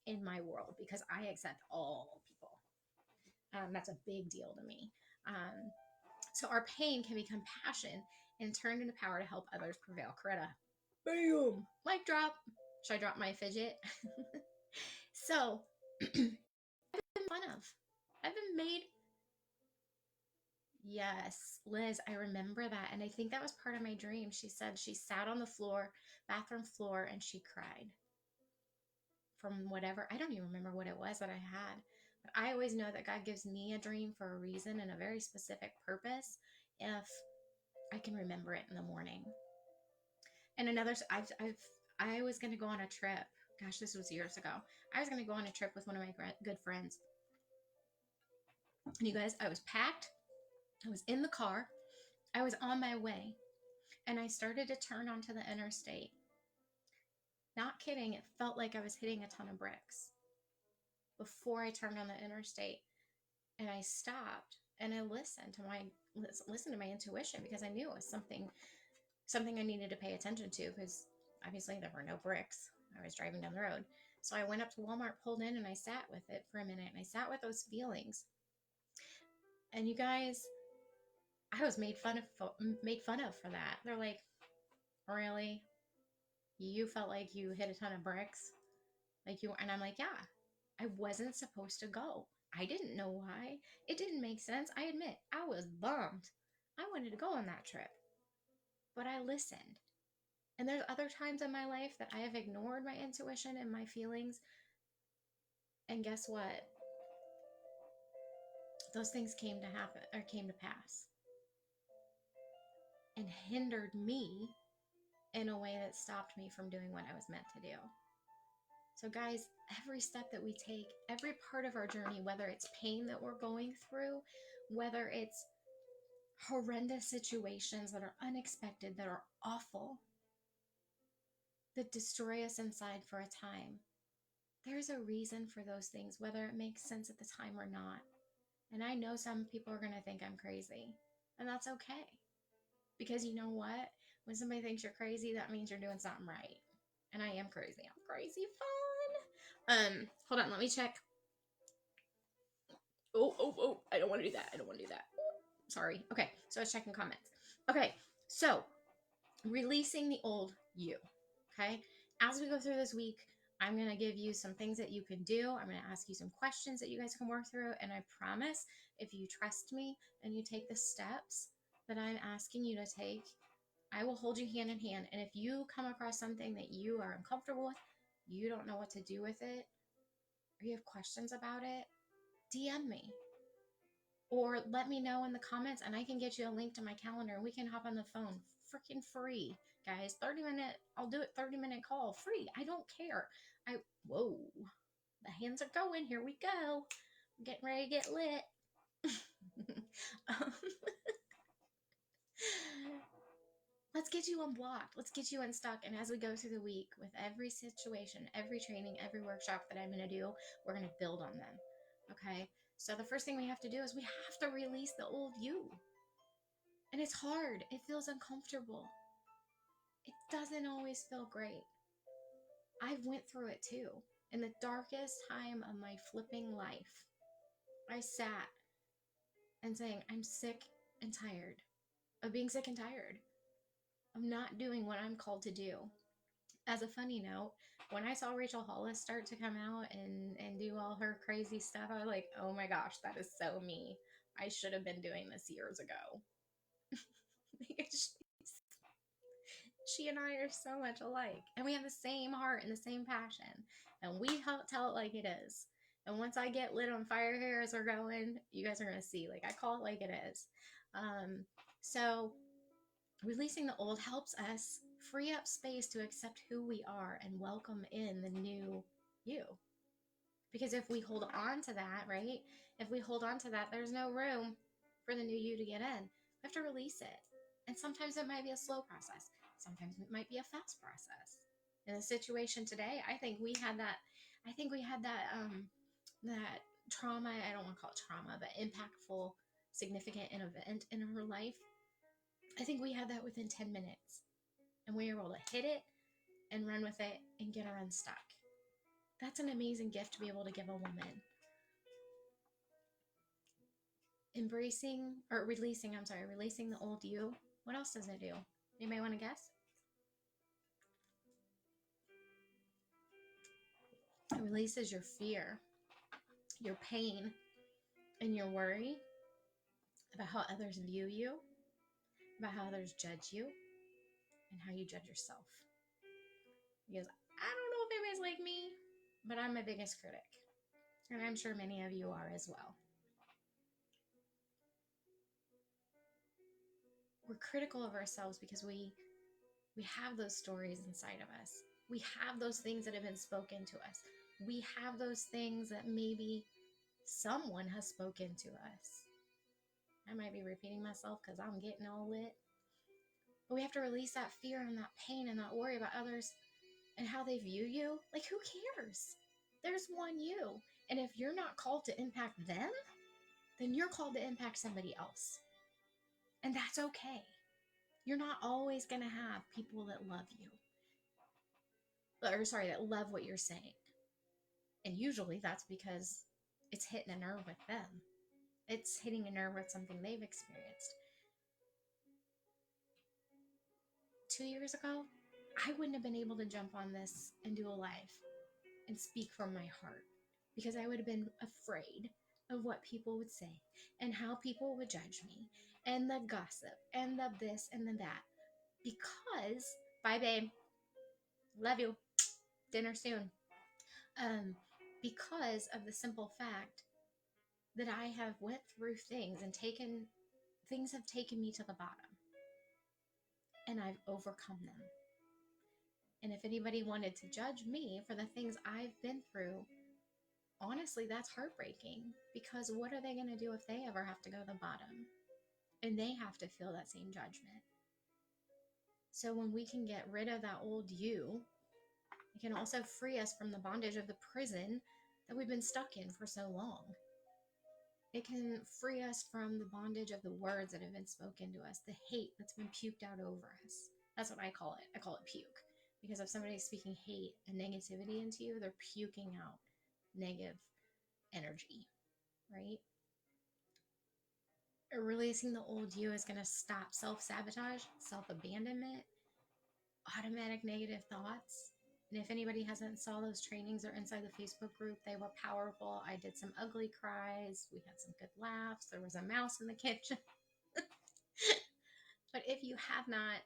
in my world because I accept all people. That's a big deal to me. So our pain can become passion and turned into power to help others prevail. Coretta. Boom. Mic drop. Should I drop my fidget? So, I've been fun of. I've been made. Yes, Liz, I remember that. And I think that was part of my dream. She said she sat on the floor, bathroom floor, and she cried from whatever. I don't even remember what it was that I had. But I always know that God gives me a dream for a reason and a very specific purpose if I can remember it in the morning. And another, I was going to go on a trip. Gosh, this was years ago. I was going to go on a trip with one of my good friends. And you guys, I was packed. I was in the car. I was on my way. And I started to turn onto the interstate. Not kidding, it felt like I was hitting a ton of bricks before I turned on the interstate. And I stopped and I listened to my intuition because I knew it was something I needed to pay attention to because obviously there were no bricks. I was driving down the road. So I went up to Walmart, pulled in, and I sat with it for a minute. And I sat with those feelings. And you guys, I was made fun of for that. They're like, really? You felt like you hit a ton of bricks? And I'm like, yeah, I wasn't supposed to go. I didn't know why. It didn't make sense. I admit, I was bummed. I wanted to go on that trip. But I listened. And there's other times in my life that I have ignored my intuition and my feelings. And guess what? Those things came to pass. And hindered me in a way that stopped me from doing what I was meant to do. So guys, every step that we take, every part of our journey, whether it's pain that we're going through, whether it's horrendous situations that are unexpected, that are awful, that destroy us inside for a time. There's a reason for those things, whether it makes sense at the time or not. And I know some people are going to think I'm crazy, and that's okay. Because you know what? When somebody thinks you're crazy, that means you're doing something right. And I am crazy. I'm crazy fun. Hold on, let me check. Oh, I don't want to do that. Sorry. Okay, so I was checking comments. Okay, so releasing the old you. Okay, as we go through this week, I'm going to give you some things that you can do. I'm going to ask you some questions that you guys can work through. And I promise, if you trust me and you take the steps that I'm asking you to take, I will hold you hand in hand. And if you come across something that you are uncomfortable with, you don't know what to do with it, or you have questions about it, DM me. Or let me know in the comments and I can get you a link to my calendar and we can hop on the phone. Freaking free, guys. 30-minute, I'll do it 30-minute call. Free. I don't care. Whoa. The hands are going. Here we go. I'm getting ready to get lit. Let's get you unblocked. Let's get you unstuck. And as we go through the week with every situation, every training, every workshop that I'm going to do, we're going to build on them. Okay? So the first thing we have to do is we have to release the old you. And it's hard. It feels uncomfortable. It doesn't always feel great. I went through it too. In the darkest time of my flipping life, I sat and saying, I'm sick and tired of being sick and tired of not doing what I'm called to do. As a funny note, when I saw Rachel Hollis start to come out and do all her crazy stuff, I was like, oh my gosh, that is so me. I should have been doing this years ago. She and I are so much alike. And we have the same heart and the same passion. And we tell it like it is. And once I get lit on fire here as we're going, you guys are going to see. Like, I call it like it is. So releasing the old helps us free up space to accept who we are and welcome in the new you. Because if we hold on to that, right? If we hold on to that, there's no room for the new you to get in. We have to release it. And sometimes it might be a slow process. Sometimes it might be a fast process. In the situation today, I think we had that that trauma, I don't want to call it trauma, but impactful, significant event in her life. I think we had that within 10 minutes. And we were able to hit it and run with it and get her unstuck. That's an amazing gift to be able to give a woman. Releasing the old you. What else does it do? Anybody want to guess? It releases your fear, your pain, and your worry about how others view you, about how others judge you, and how you judge yourself. Because I don't know if anybody's like me, but I'm my biggest critic. And I'm sure many of you are as well. We're critical of ourselves because we have those stories inside of us. We have those things that have been spoken to us. We have those things that maybe someone has spoken to us. I might be repeating myself because I'm getting all lit. But we have to release that fear and that pain and that worry about others and how they view you. Like, who cares? There's one you. And if you're not called to impact them, then you're called to impact somebody else. And that's okay. You're not always going to have people that love you. That love what you're saying. And usually that's because it's hitting a nerve with them. It's hitting a nerve with something they've experienced. 2 years ago, I wouldn't have been able to jump on this and do a live and speak from my heart because I would have been afraid of what people would say and how people would judge me and the gossip and the this and the that. Because, bye babe, love you, dinner soon. Because of the simple fact that I have went through things and things have taken me to the bottom and I've overcome them. And if anybody wanted to judge me for the things I've been through, honestly, that's heartbreaking because what are they going to do if they ever have to go to the bottom? and they have to feel that same judgment. So when we can get rid of that old you, it can also free us from the bondage of the prison that we've been stuck in for so long. It can free us from the bondage of the words that have been spoken to us, the hate that's been puked out over us. That's what I call it. I call it puke. Because if somebody's speaking hate and negativity into you, they're puking out negative energy, right? Releasing the old you is going to stop self-sabotage, self-abandonment, automatic negative thoughts. And if anybody hasn't saw those trainings or inside the Facebook group, they were powerful. I did some ugly cries. We had some good laughs. There was a mouse in the kitchen. But if you have not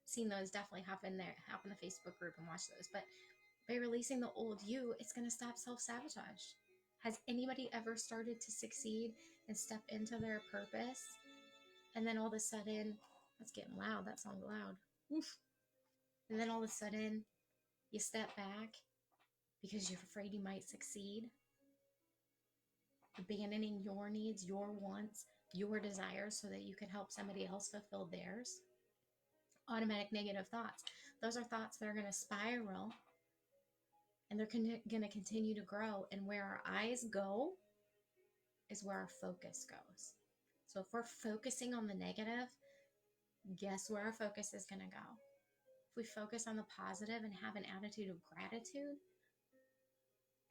seen those, definitely hop in the Facebook group and watch those. But by releasing the old you, it's going to stop self-sabotage. Has anybody ever started to succeed and step into their purpose, and then all of a sudden, that's getting loud, that sounded loud. Oof. And then all of a sudden, you step back because you're afraid you might succeed, abandoning your needs, your wants, your desires so that you can help somebody else fulfill theirs? Automatic negative thoughts. Those are thoughts that are going to spiral, and they're going to continue to grow. And where our eyes go is where our focus goes. So if we're focusing on the negative, guess where our focus is going to go? If we focus on the positive and have an attitude of gratitude,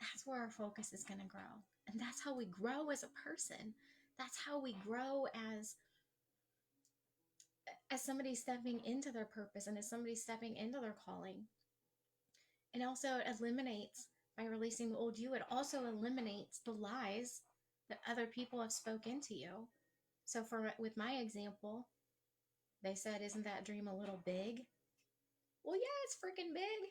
that's where our focus is going to grow. And that's how we grow as a person. That's how we grow as somebody stepping into their purpose and as somebody stepping into their calling. And also it eliminates, by releasing the old you, it also eliminates the lies that other people have spoken to you. So with my example, they said, isn't that dream a little big? Well, yeah, it's freaking big.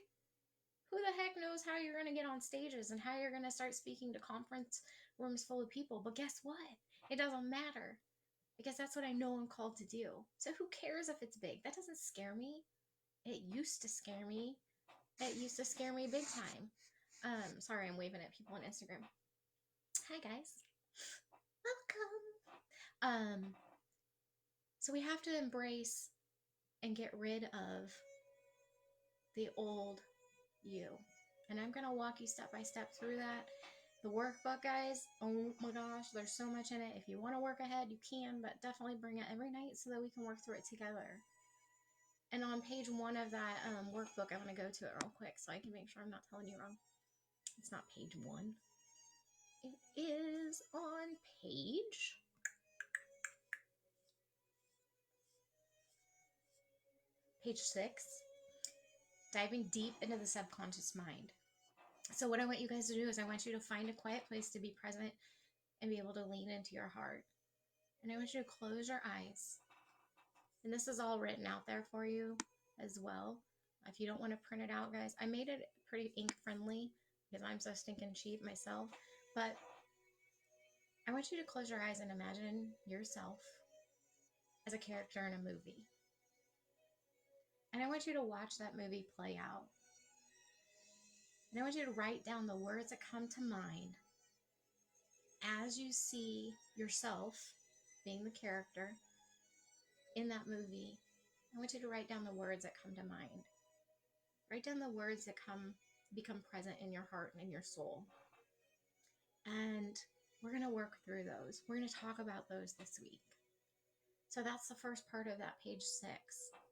Who the heck knows how you're going to get on stages and how you're going to start speaking to conference rooms full of people? But guess what? It doesn't matter, because that's what I know I'm called to do. So who cares if it's big? That doesn't scare me. It used to scare me. It used to scare me big time. Sorry, I'm waving at people on Instagram. Hi, guys. Welcome. So we have to embrace and get rid of the old you. And I'm going to walk you step by step through that. The workbook, guys, oh my gosh, there's so much in it. If you want to work ahead, you can, but definitely bring it every night so that we can work through it together. And on page 1 of that workbook, I'm going to go to it real quick so I can make sure I'm not telling you wrong. It's not page 1. It is on page... page 6. Diving deep into the subconscious mind. So what I want you guys to do is I want you to find a quiet place to be present and be able to lean into your heart. And I want you to close your eyes. And this is all written out there for you as well. If you don't want to print it out, guys, I made it pretty ink friendly because I'm so stinking cheap myself. But I want you to close your eyes and imagine yourself as a character in a movie. And I want you to watch that movie play out. And I want you to write down the words that come to mind as you see yourself being the character in that movie. I want you to write down the words that come to mind. Write down the words that become present in your heart and in your soul. And we're going to work through those. We're going to talk about those this week. So that's the first part of that page 6,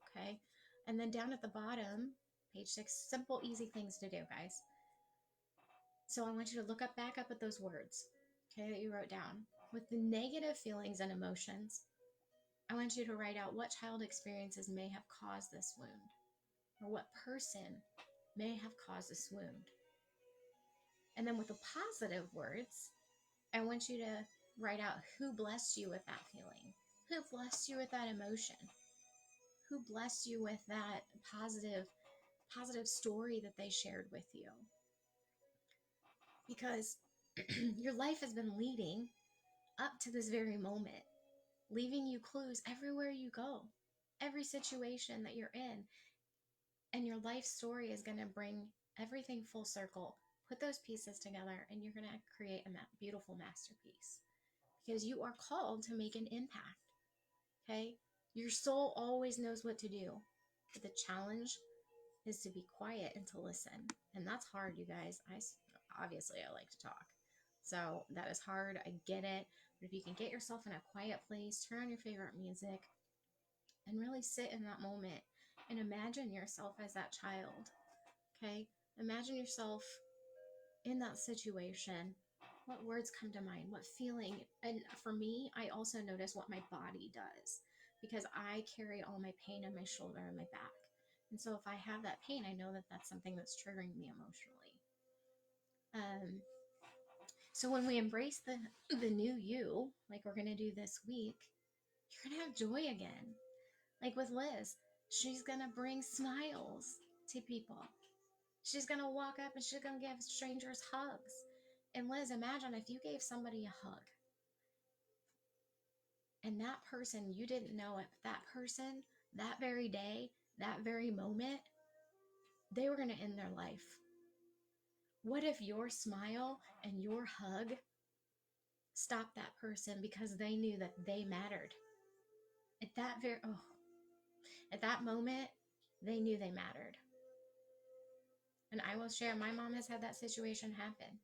okay? And then down at the bottom, page 6, simple, easy things to do, guys. So I want you to look back up at those words, okay, that you wrote down. With the negative feelings and emotions, I want you to write out what child experiences may have caused this wound, or what person may have caused this wound. And then with the positive words, I want you to write out who blessed you with that feeling, who blessed you with that emotion, who blessed you with that positive story that they shared with you. Because your life has been leading up to this very moment, leaving you clues everywhere you go, every situation that you're in. And your life story is going to bring everything full circle. Put those pieces together and you're going to create a beautiful masterpiece. Because you are called to make an impact. Okay? Your soul always knows what to do. But the challenge is to be quiet and to listen. And that's hard, you guys. Obviously I like to talk. So that is hard. I get it. But if you can get yourself in a quiet place, turn on your favorite music, and really sit in that moment and imagine yourself as that child. Okay? Imagine yourself in that situation. What words come to mind? What feeling? And for me, I also notice what my body does because I carry all my pain in my shoulder and my back. And so if I have that pain, I know that that's something that's triggering me emotionally. So when we embrace the new you, like we're gonna do this week, you're gonna have joy again. Like with Liz, she's gonna bring smiles to people. She's gonna walk up and she's gonna give strangers hugs. And Liz, imagine if you gave somebody a hug and that person, you didn't know it, but that person, that very day, that very moment, they were gonna end their life. What if your smile and your hug stopped that person because they knew that they mattered? At that moment, they knew they mattered. And I will share, my mom has had that situation happen.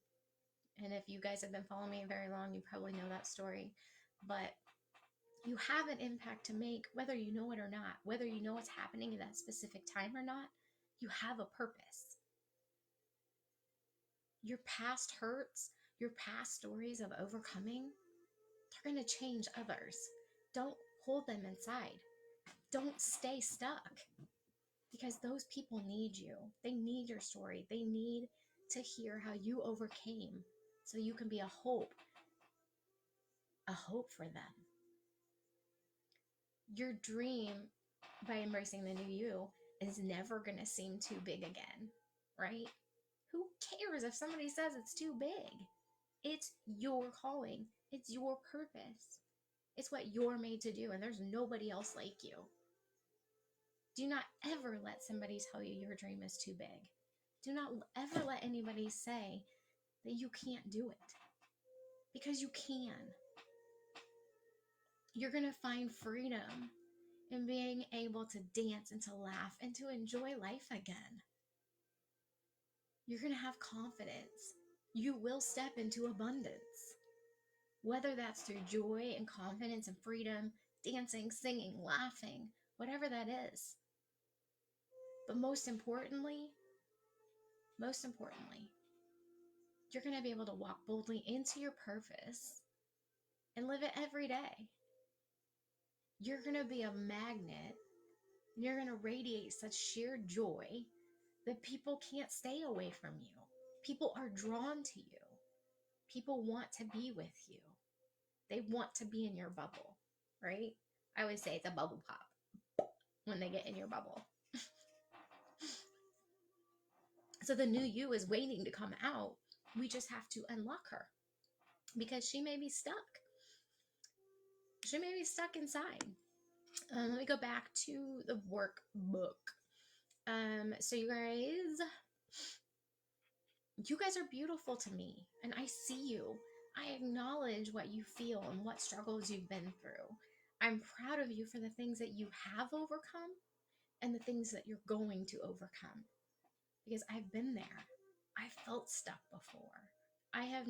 And if you guys have been following me very long, you probably know that story. But you have an impact to make, whether you know it or not, whether you know what's happening at that specific time or not, you have a purpose. Your past hurts, your past stories of overcoming, they're going to change others. Don't hold them inside. Don't stay stuck because those people need you. They need your story. They need to hear how you overcame so you can be a hope for them. Your dream, by embracing the new you, is never going to seem too big again, right? Who cares if somebody says it's too big? It's your calling. It's your purpose. It's what you're made to do, and there's nobody else like you. Do not ever let somebody tell you your dream is too big. Do not ever let anybody say that you can't do it, because you can. You're going to find freedom in being able to dance and to laugh and to enjoy life again. You're going to have confidence. You will step into abundance. Whether that's through joy and confidence and freedom, dancing, singing, laughing, whatever that is. But most importantly, you're going to be able to walk boldly into your purpose and live it every day. You're going to be a magnet. You're going to radiate such sheer joy that people can't stay away from you. People are drawn to you. People want to be with you. They want to be in your bubble, right? I always say it's a bubble pop when they get in your bubble. So the new you is waiting to come out. We just have to unlock her because she may be stuck. She may be stuck inside. Let me go back to the workbook. So you guys are beautiful to me, and I see you. I acknowledge what you feel and what struggles you've been through. I'm proud of you for the things that you have overcome and the things that you're going to overcome, because I've been there. I felt stuck before. I have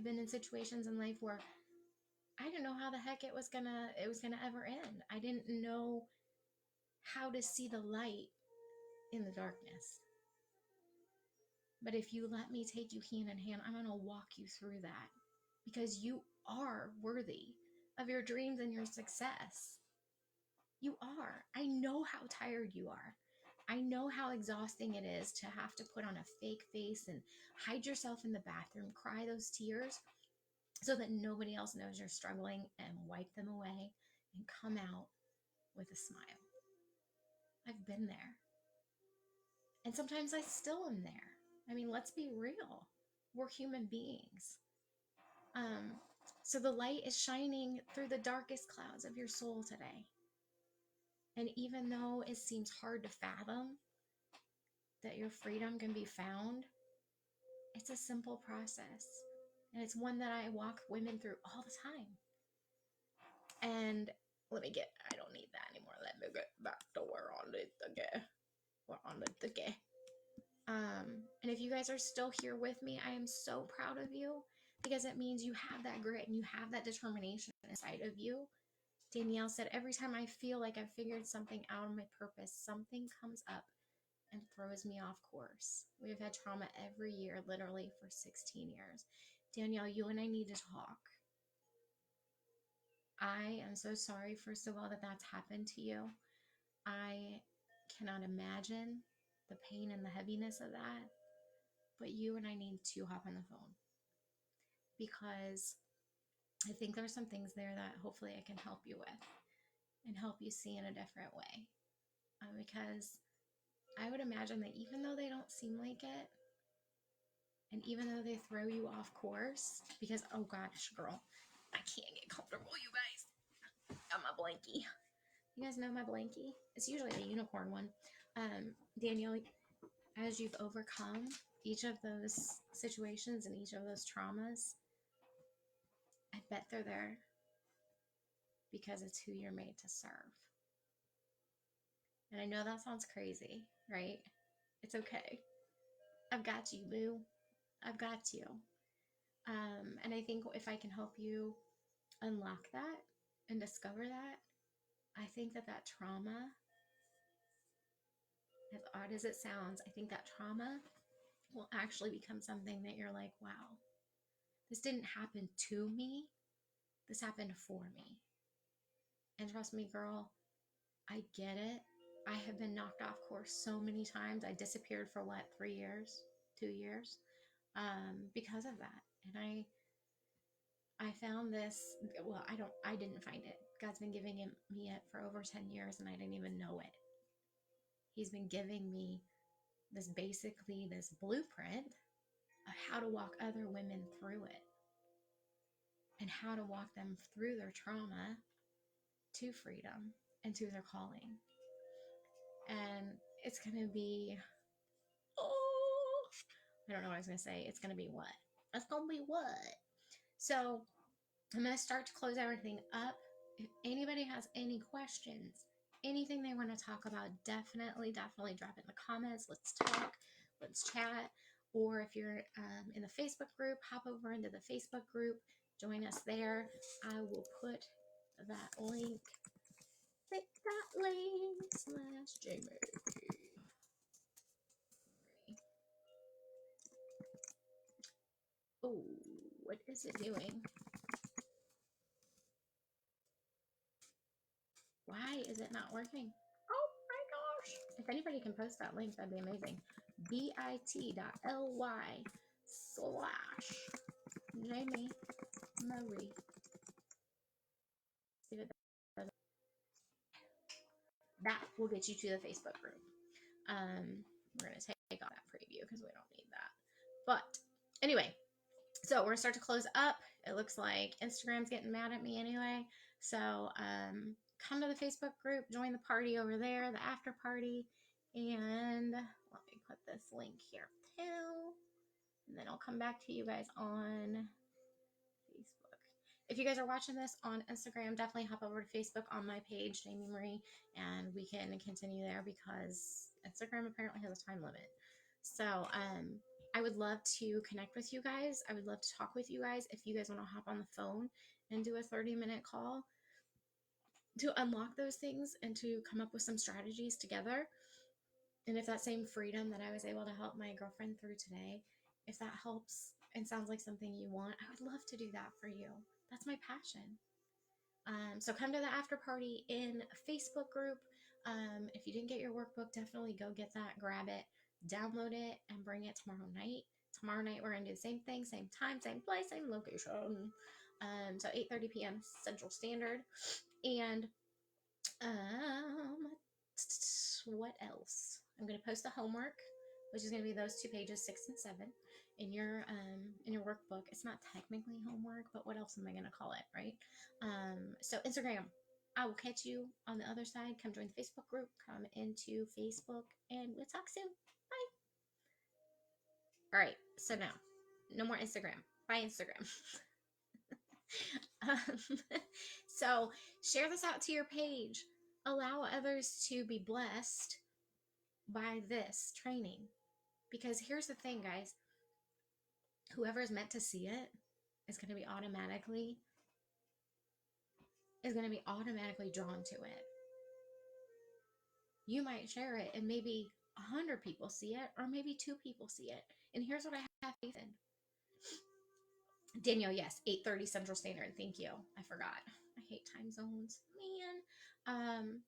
been in situations in life where I didn't know how the heck it was gonna ever end. I didn't know how to see the light in the darkness. But if you let me take you hand in hand, I'm gonna walk you through that, because you are worthy of your dreams and your success. You are. I know how tired you are. I know how exhausting it is to have to put on a fake face and hide yourself in the bathroom, cry those tears so that nobody else knows you're struggling, and wipe them away and come out with a smile. I've been there. And sometimes I still am there. I mean, let's be real. We're human beings. So the light is shining through the darkest clouds of your soul today. And even though it seems hard to fathom that your freedom can be found, it's a simple process. And it's one that I walk women through all the time. And I don't need that anymore. Let me get back to where on it again. We're on it again. And if you guys are still here with me, I am so proud of you because it means you have that grit and you have that determination inside of you. Danielle said, every time I feel like I've figured something out of my purpose, something comes up and throws me off course. We've had trauma every year, literally for 16 years. Danielle, you and I need to talk. I am so sorry, first of all, that that's happened to you. I cannot imagine the pain and the heaviness of that. But you and I need to hop on the phone because I think there's some things there that hopefully I can help you with and help you see in a different way. Because I would imagine that even though they don't seem like it, and even though they throw you off course, because, oh gosh, girl, I can't get comfortable, you guys. Got my blankie. You guys know my blankie? It's usually the unicorn one. Danielle, as you've overcome each of those situations and each of those traumas, I bet they're there because it's who you're made to serve. And I know that sounds crazy, right? It's okay. I've got you, boo. I've got you. And I think if I can help you unlock that and discover that, I think that trauma, as odd as it sounds, I think that trauma will actually become something that you're like, wow, this didn't happen to me. This happened for me. And trust me, girl, I get it. I have been knocked off course so many times. I disappeared for 3 years, 2 years, because of that. And I found this, well, I didn't find it. God's been giving me it for over 10 years and I didn't even know it. He's been giving me this blueprint of how to walk other women through it and how to walk them through their trauma to freedom and to their calling. And it's going to be, I don't know what I was going to say. It's going to be what? It's going to be what? So I'm going to start to close everything up. If anybody has any questions, anything they want to talk about, definitely drop it in the comments. Let's talk. Let's chat. Or if you're in the Facebook group, hop over into the Facebook group. Join us there. I will put that link. /Jamie. Oh, what is it doing? Why is it not working? Oh my gosh. If anybody can post that link, that'd be amazing. bit.ly/Jamie Marie. See if it does. That will get you to the Facebook group. We're going to take off that preview because we don't need that. But anyway, so we're going to start to close up. It looks like Instagram's getting mad at me anyway. So come to the Facebook group, join the party over there, the after party. And let me put this link here too. And then I'll come back to you guys on Facebook. If you guys are watching this on Instagram, definitely hop over to Facebook on my page, Jamie Marie, and we can continue there because Instagram apparently has a time limit. So I would love to connect with you guys. I would love to talk with you guys. If you guys want to hop on the phone and do a 30-minute call to unlock those things and to come up with some strategies together. And if that same freedom that I was able to help my girlfriend through today, if that helps and sounds like something you want, I would love to do that for you. That's my passion. So come to the after party in a Facebook group. If you didn't get your workbook, definitely go get that, grab it, download it, and bring it tomorrow night. Tomorrow night, we're going to do the same thing, same time, same place, same location. So 8:30 p.m. Central Standard. And what else? I'm going to post the homework, which is going to be those 2 pages, 6 and 7, in your workbook. It's not technically homework, but what else am I going to call it, right? So Instagram, I will catch you on the other side. Come join the Facebook group. Come into Facebook, and we'll talk soon. Bye. All right. So now, no more Instagram. Bye, Instagram. So share this out to your page. Allow others to be blessed by this training. Because here's the thing, guys, whoever is meant to see it is going to be automatically drawn to it. You might share it and maybe 100 people see it, or maybe 2 people see it. And here's what I have faith in. Danielle, yes, 8:30 Central Standard. Thank you. I forgot. I hate time zones, man.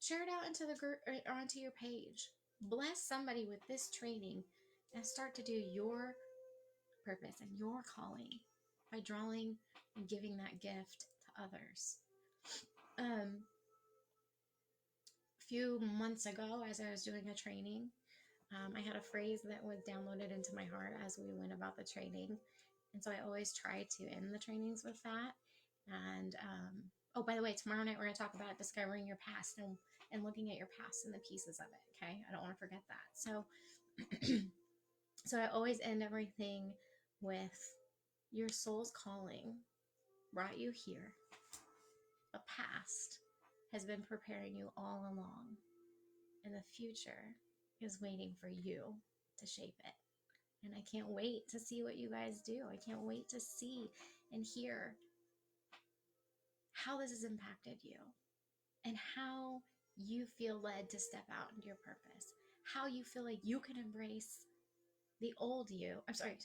Share it out into the group or onto your page. Bless somebody with this training and start to do your purpose and your calling by drawing and giving that gift to others. A few months ago, as I was doing a training, I had a phrase that was downloaded into my heart as we went about the training. And so I always try to end the trainings with that. And oh, by the way, tomorrow night we're going to talk about discovering your past and looking at your past and the pieces of it. Okay, I don't want to forget that. So, so I always end everything with your soul's calling brought you here. The past has been preparing you all along, and the future is waiting for you to shape it. And I can't wait to see what you guys do. I can't wait to see and hear how this has impacted you and how you feel led to step out into your purpose, how you feel like you can embrace the old you. I'm sorry.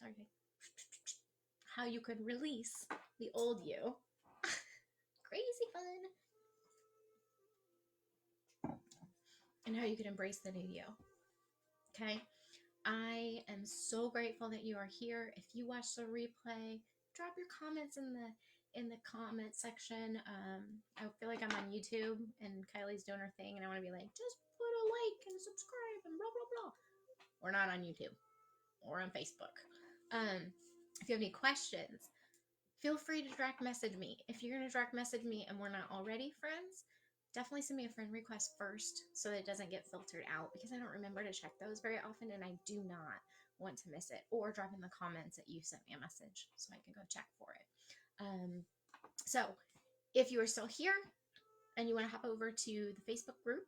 How you could release the old you. Crazy fun. And how you can embrace the new you. Okay? I am so grateful that you are here. If you watch the replay, drop your comments in the comment section. I feel like I'm on YouTube and Kylie's doing her thing, and I want to be like, just put a like and subscribe and blah blah blah. We're not on YouTube. We're on Facebook. If you have any questions, feel free to direct message me. If you're gonna direct message me and we're not already friends, definitely send me a friend request first so that it doesn't get filtered out, because I don't remember to check those very often and I do not want to miss it. Or drop in the comments that you sent me a message so I can go check for it. So if you are still here and you want to hop over to the Facebook group,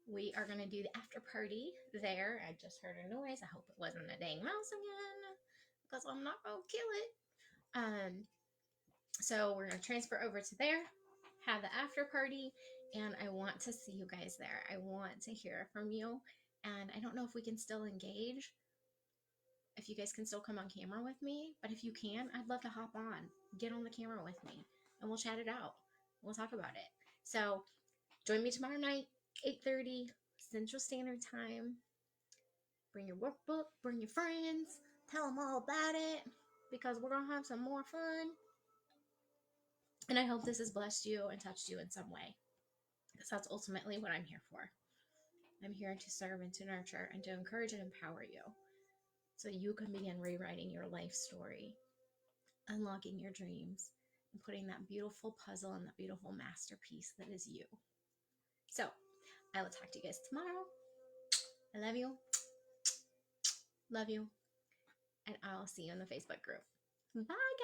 we are going to do the after party there. I just heard a noise. I hope it wasn't a dang mouse again, because I'm not going to kill it. So we're going to transfer over to there, have the after party, and I want to see you guys there. I want to hear from you, and I don't know if we can still engage, if you guys can still come on camera with me, but if you can, I'd love to hop on, get on the camera with me, and we'll chat it out. We'll talk about it. So join me tomorrow night, 8:30 Central Standard Time. Bring your workbook, bring your friends, tell them all about it, because we're going to have some more fun. And I hope this has blessed you and touched you in some way, because that's ultimately what I'm here for. I'm here to serve and to nurture and to encourage and empower you so you can begin rewriting your life story, unlocking your dreams, and putting that beautiful puzzle and that beautiful masterpiece that is you. So I will talk to you guys tomorrow. I love you. Love you. And I'll see you in the Facebook group. Bye.